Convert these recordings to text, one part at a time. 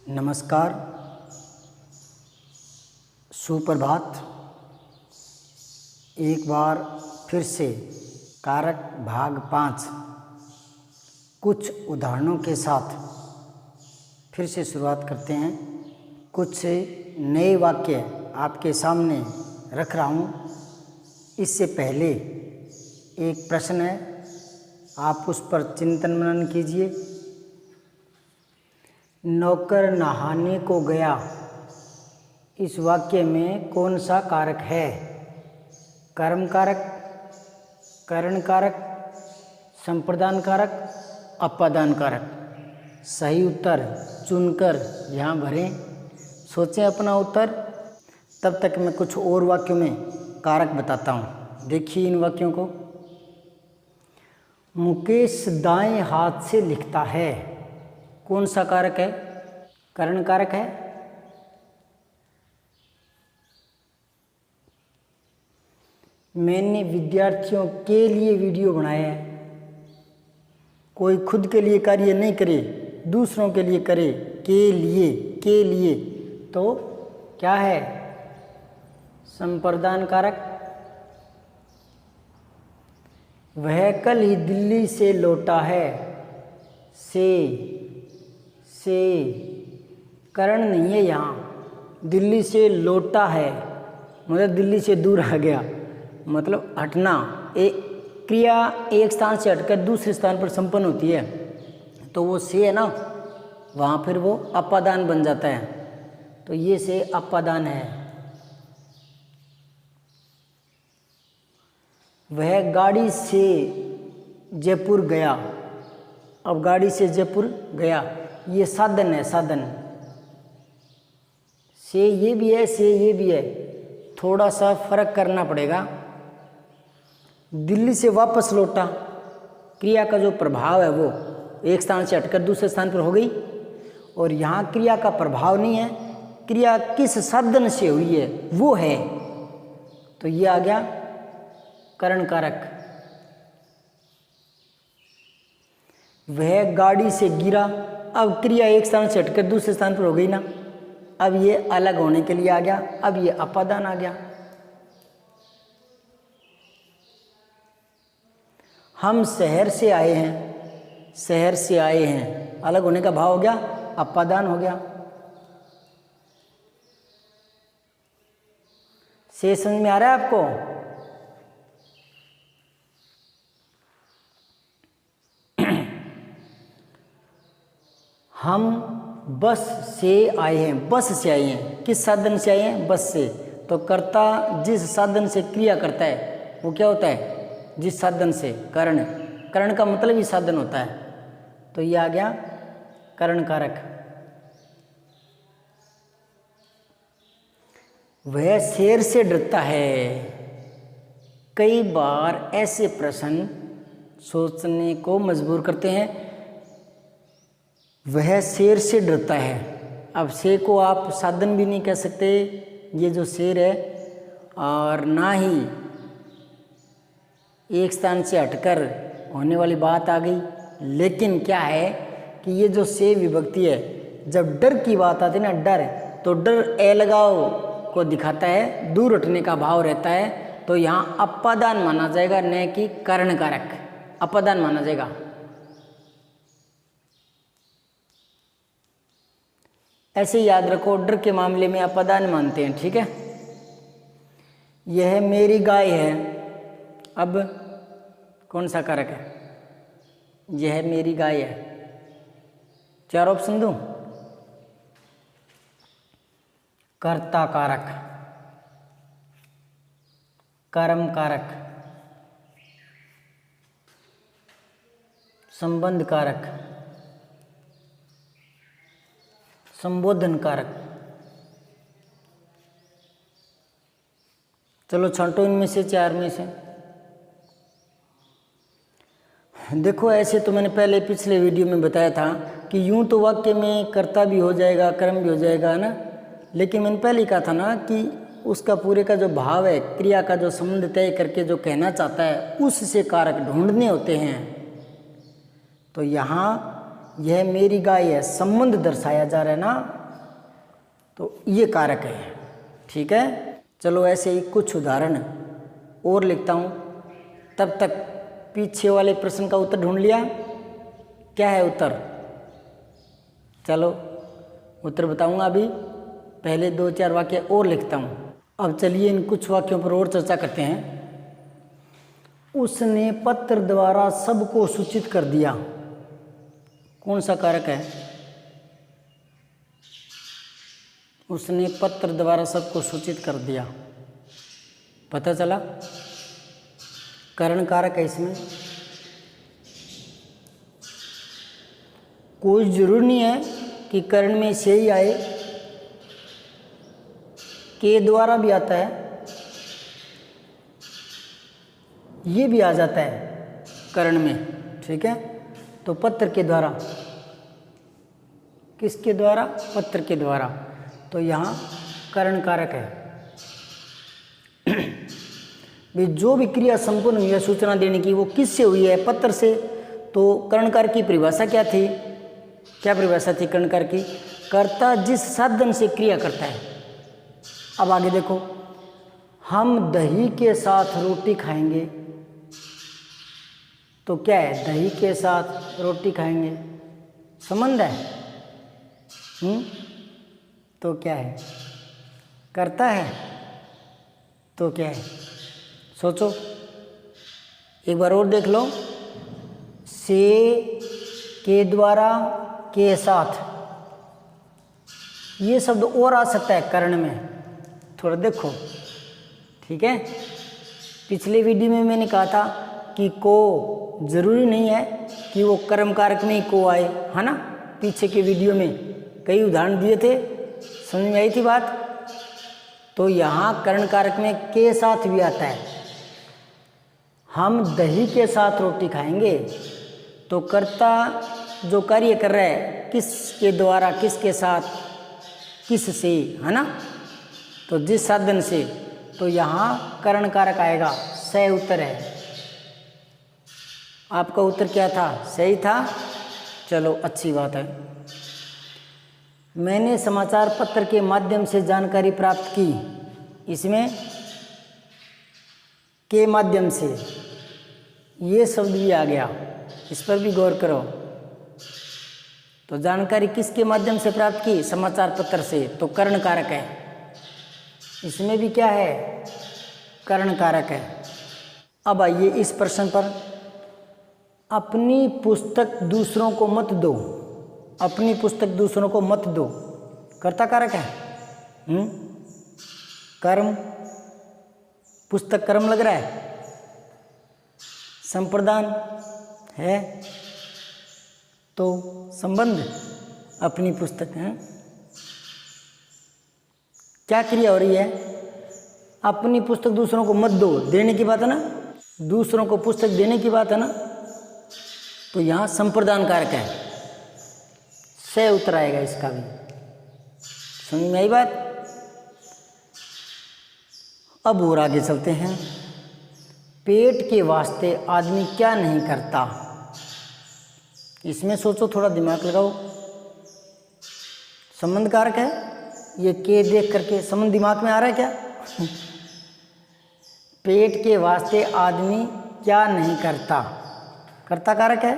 नमस्कार, सुप्रभात। एक बार फिर से कारक भाग 5 कुछ उदाहरणों के साथ फिर से शुरुआत करते हैं। कुछ नए वाक्य आपके सामने रख रहा हूँ। इससे पहले एक प्रश्न है, आप उस पर चिंतन मनन कीजिए। नौकर नहाने को गया, इस वाक्य में कौन सा कारक है? कर्म कारक, करण कारक, संप्रदान कारक, अपादान कारक। सही उत्तर चुनकर यहाँ भरें। सोचें अपना उत्तर। तब तक मैं कुछ और वाक्यों में कारक बताता हूँ। देखिए इन वाक्यों को। मुकेश दाएं हाथ से लिखता है, कौन सा कारक है? करण कारक है। मैंने विद्यार्थियों के लिए वीडियो बनाया है। कोई खुद के लिए कार्य नहीं करे, दूसरों के लिए करे। के लिए तो क्या है? संप्रदान कारक। वह कल ही दिल्ली से लौटा है, से करण नहीं है यहाँ। दिल्ली से लौटा है मतलब दिल्ली से दूर आ गया, मतलब हटना। एक क्रिया एक स्थान से हटकर दूसरे स्थान पर संपन्न होती है तो वो से है ना, वहाँ फिर वो अपादान बन जाता है। तो ये से अपादान है। वह गाड़ी से जयपुर गया। अब गाड़ी से जयपुर गया, ये साधन है, साधन। से ये भी है, से ये भी है, थोड़ा सा फर्क करना पड़ेगा। दिल्ली से वापस लौटा, क्रिया का जो प्रभाव है वो एक स्थान से हटकर दूसरे स्थान पर हो गई। और यहाँ क्रिया का प्रभाव नहीं है, क्रिया किस साधन से हुई है वो है, तो ये आ गया करण कारक। वह गाड़ी से गिरा, अब क्रिया एक स्थान से हटकर दूसरे स्थान पर हो गई ना, अब ये अलग होने के लिए आ गया, अब ये अपादान आ गया। हम शहर से आए हैं, शहर से आए हैं, अलग होने का भाव हो गया, अपादान हो गया। से समझ में आ रहा है आपको? हम बस से आए हैं, बस से आए हैं, किस साधन से आए हैं? बस से। तो कर्ता जिस साधन से क्रिया करता है वो क्या होता है? जिस साधन से, करण। करण का मतलब ही साधन होता है, तो ये आ गया करण कारक। वह शेर से डरता है। कई बार ऐसे प्रश्न सोचने को मजबूर करते हैं। वह शेर से डरता है। अब से को आप साधन भी नहीं कह सकते, ये जो शेर है, और ना ही एक स्थान से हटकर होने वाली बात आ गई। लेकिन क्या है कि ये जो से विभक्ति है, जब डर की बात आती है ना, डर, तो डर अलगाव को दिखाता है, दूर हटने का भाव रहता है, तो यहाँ अपादान माना जाएगा, न कि करण कारक। अपादान माना जाएगा। ऐसे याद रखो, डर के मामले में अपादान मानते हैं, ठीक है। यह मेरी गाय है, अब कौन सा कारक है? यह मेरी गाय है। 4 ऑप्शन दूं? कर्ता कारक, कर्म कारक, संबंध कारक, संबोधन कारक। चलो छांटो इनमें से, 4 में से। देखो ऐसे तो मैंने पहले पिछले वीडियो में बताया था कि यूं तो वाक्य में कर्ता भी हो जाएगा, कर्म भी हो जाएगा ना, लेकिन मैंने पहले ही कहा था ना कि उसका पूरे का जो भाव है, क्रिया का जो संबंध तय करके जो कहना चाहता है, उससे कारक ढूंढने होते हैं। तो यहाँ यह मेरी गाय है, संबंध दर्शाया जा रहा है ना, तो ये कारक है। ठीक है, चलो ऐसे ही कुछ उदाहरण और लिखता हूँ। तब तक पीछे वाले प्रश्न का उत्तर ढूंढ लिया? क्या है उत्तर? चलो उत्तर बताऊंगा अभी, पहले 2-4 वाक्य और लिखता हूँ। अब चलिए इन कुछ वाक्यों पर और चर्चा करते हैं। उसने पत्र द्वारा सबको सूचित कर दिया। कौन सा कारक है? उसने पत्र द्वारा सबको सूचित कर दिया, पता चला? करण कारक है इसमें। कोई जरूरी नहीं है कि करण में से ही आए, के द्वारा भी आता है, ये भी आ जाता है करण में। ठीक है, तो पत्र के द्वारा, किसके द्वारा? पत्र के द्वारा, तो यहाँ करण कारक है। भी जो भी क्रिया संपूर्ण हुई है सूचना देने की, वो किससे हुई है? पत्र से। तो करण कारक की परिभाषा क्या थी? क्या परिभाषा थी करण कारक की? कर्ता जिस साधन से क्रिया करता है। अब आगे देखो, हम दही के साथ रोटी खाएंगे, तो क्या है? दही के साथ रोटी खाएंगे, संबंध है। तो क्या है? करता है। तो क्या है? सोचो, एक बार और देख लो। से, के द्वारा, के साथ, ये शब्द और आ सकता है करण में, थोड़ा देखो। ठीक है, पिछले वीडियो में मैंने कहा था कि को जरूरी नहीं है कि वो कर्म कारक में ही को आए, है ना? पीछे के वीडियो में कई उदाहरण दिए थे, समझ में आई थी बात? तो यहाँ करण कारक में के साथ भी आता है। हम दही के साथ रोटी खाएंगे, तो कर्ता जो कार्य कर रहा है किसके द्वारा, किसके साथ, किस से, है ना? तो जिस साधन से, तो यहाँ करण कारक आएगा। सही उत्तर है। आपका उत्तर क्या था? सही था। चलो अच्छी बात है। मैंने समाचार पत्र के माध्यम से जानकारी प्राप्त की, इसमें के माध्यम से ये शब्द भी आ गया, इस पर भी गौर करो। तो जानकारी किसके माध्यम से प्राप्त की? समाचार पत्र से, तो करण कारक है। इसमें भी क्या है? करण कारक है। अब आइए इस प्रश्न पर, अपनी पुस्तक दूसरों को मत दो। अपनी पुस्तक दूसरों को मत दो, कर्ता कारक है। कर्म, पुस्तक कर्म लग रहा है। संप्रदान है, तो संबंध, अपनी पुस्तक है। क्या क्रिया हो रही है? अपनी पुस्तक दूसरों को मत दो, देने की बात है ना, दूसरों को पुस्तक देने की बात है ना, तो यहाँ संप्रदान कारक है। सही उत्तर आएगा इसका भी। समझ में आई बात? अब और आगे चलते हैं। पेट के वास्ते आदमी क्या नहीं करता? इसमें सोचो, थोड़ा दिमाग लगाओ। संबंध कारक है, ये के देख करके संबंध दिमाग में आ रहा है क्या? पेट के वास्ते आदमी क्या नहीं करता, कर्ता कारक है।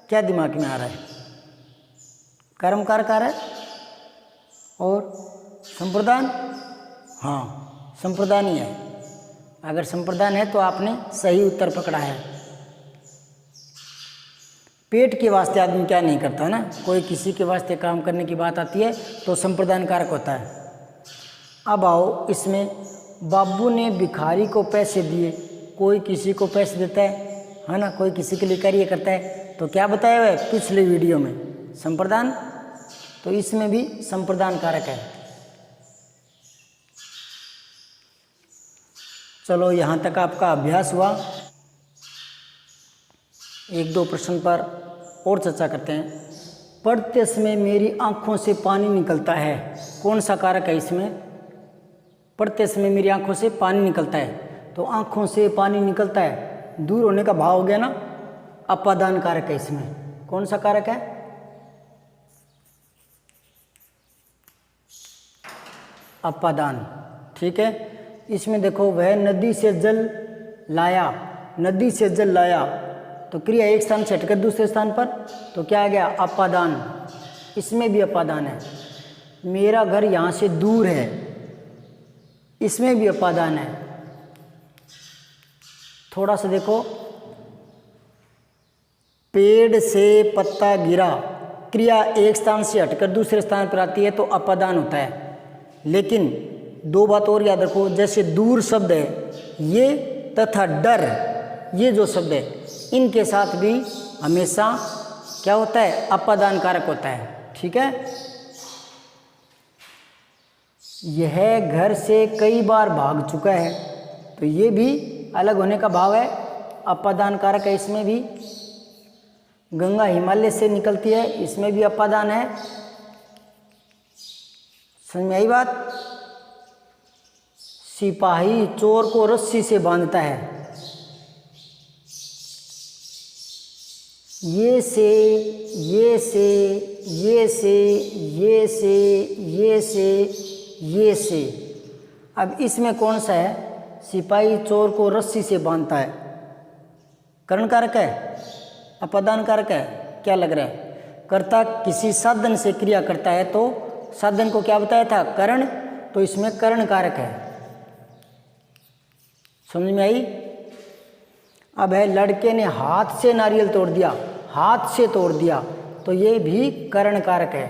क्या दिमाग में आ रहा है? कर्म कारक आ रहा है और संप्रदान। हाँ, संप्रदान ही है। अगर संप्रदान है तो आपने सही उत्तर पकड़ा है। पेट के वास्ते आदमी क्या नहीं करता है ना, कोई किसी के वास्ते काम करने की बात आती है तो संप्रदान कारक होता है। अब आओ इसमें, बाबू ने भिखारी को पैसे दिए, कोई किसी को पैसे देता है ना, कोई किसी के लिए कार्य करता है, तो क्या बताया हुआ है पिछले वीडियो में? संप्रदान। तो इसमें भी संप्रदान कारक है। चलो यहाँ तक आपका अभ्यास हुआ। 1-2 प्रश्न पर और चर्चा करते हैं। पढ़ते समय मेरी आंखों से पानी निकलता है, कौन सा कारक है इसमें? पढ़ते समय मेरी आंखों से पानी निकलता है, तो आंखों से पानी निकलता है, दूर होने का भाव हो गया ना, अपादान कारक है इसमें। कौन सा कारक है? अपादान। ठीक है, इसमें देखो वह नदी से जल लाया, नदी से जल लाया, तो क्रिया एक स्थान से हटकर दूसरे स्थान पर, तो क्या आ गया अपादान। इसमें भी अपादान है। मेरा घर यहाँ से दूर है, इसमें भी अपादान है। थोड़ा सा देखो, पेड़ से पत्ता गिरा, क्रिया एक स्थान से हटकर दूसरे स्थान पर आती है तो अपादान होता है। लेकिन दो बात और याद रखो, जैसे दूर शब्द है ये तथा डर, ये जो शब्द है इनके साथ भी हमेशा क्या होता है, अपादान कारक होता है। ठीक है, यह घर से कई बार भाग चुका है, तो ये भी अलग होने का भाव है, अपादान कारक है। इसमें भी गंगा हिमालय से निकलती है, इसमें भी अपादान है। समझ में आई बात। सिपाही चोर को रस्सी से बांधता है, ये से, ये से, ये से, ये से, ये से, ये से। अब इसमें कौन सा है, सिपाही चोर को रस्सी से बांधता है, करण कारक है, अपादान कारक है। क्या लग रहा है, कर्ता किसी साधन से क्रिया करता है तो साधन को क्या बताया था, करण, तो इसमें करण कारक है। समझ में आई। अब है लड़के ने हाथ से नारियल तोड़ दिया, हाथ से तोड़ दिया, तो ये भी करण कारक है।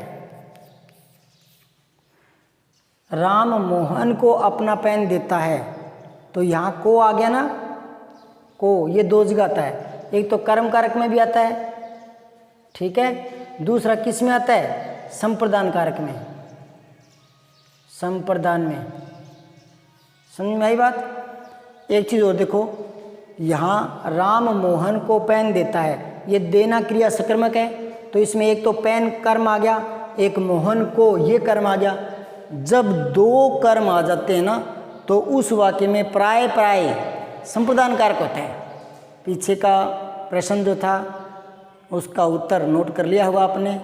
राम मोहन को अपना पेन देता है, तो यहाँ को आ गया ना, को ये दो जगह आता है, एक तो कर्म कारक में भी आता है, ठीक है, दूसरा किस में आता है, संप्रदान कारक में, संप्रदान में। समझ में आई बात। एक चीज़ और देखो, यहाँ राम मोहन को पेन देता है, ये देना क्रिया सकर्मक है, तो इसमें एक तो पेन कर्म आ गया, एक मोहन को ये कर्म आ गया। जब दो कर्म आ जाते हैं ना, तो उस वाक्य में प्राय प्राय संप्रदान कारक होता है। पीछे का प्रश्न जो था उसका उत्तर नोट कर लिया होगा आपने,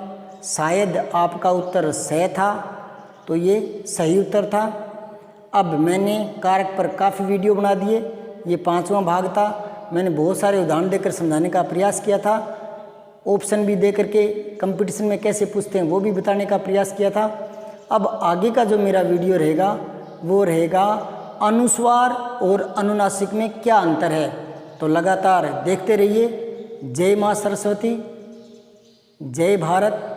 शायद आपका उत्तर सही था, तो ये सही उत्तर था। अब मैंने कारक पर काफ़ी वीडियो बना दिए, ये 5वां भाग था। मैंने बहुत सारे उदाहरण देकर समझाने का प्रयास किया था, ऑप्शन भी दे करके कंपटीशन में कैसे पूछते हैं वो भी बताने का प्रयास किया था। अब आगे का जो मेरा वीडियो रहेगा वो रहेगा अनुस्वार और अनुनासिक में क्या अंतर है। तो लगातार देखते रहिए। जय माँ सरस्वती, जय भारत।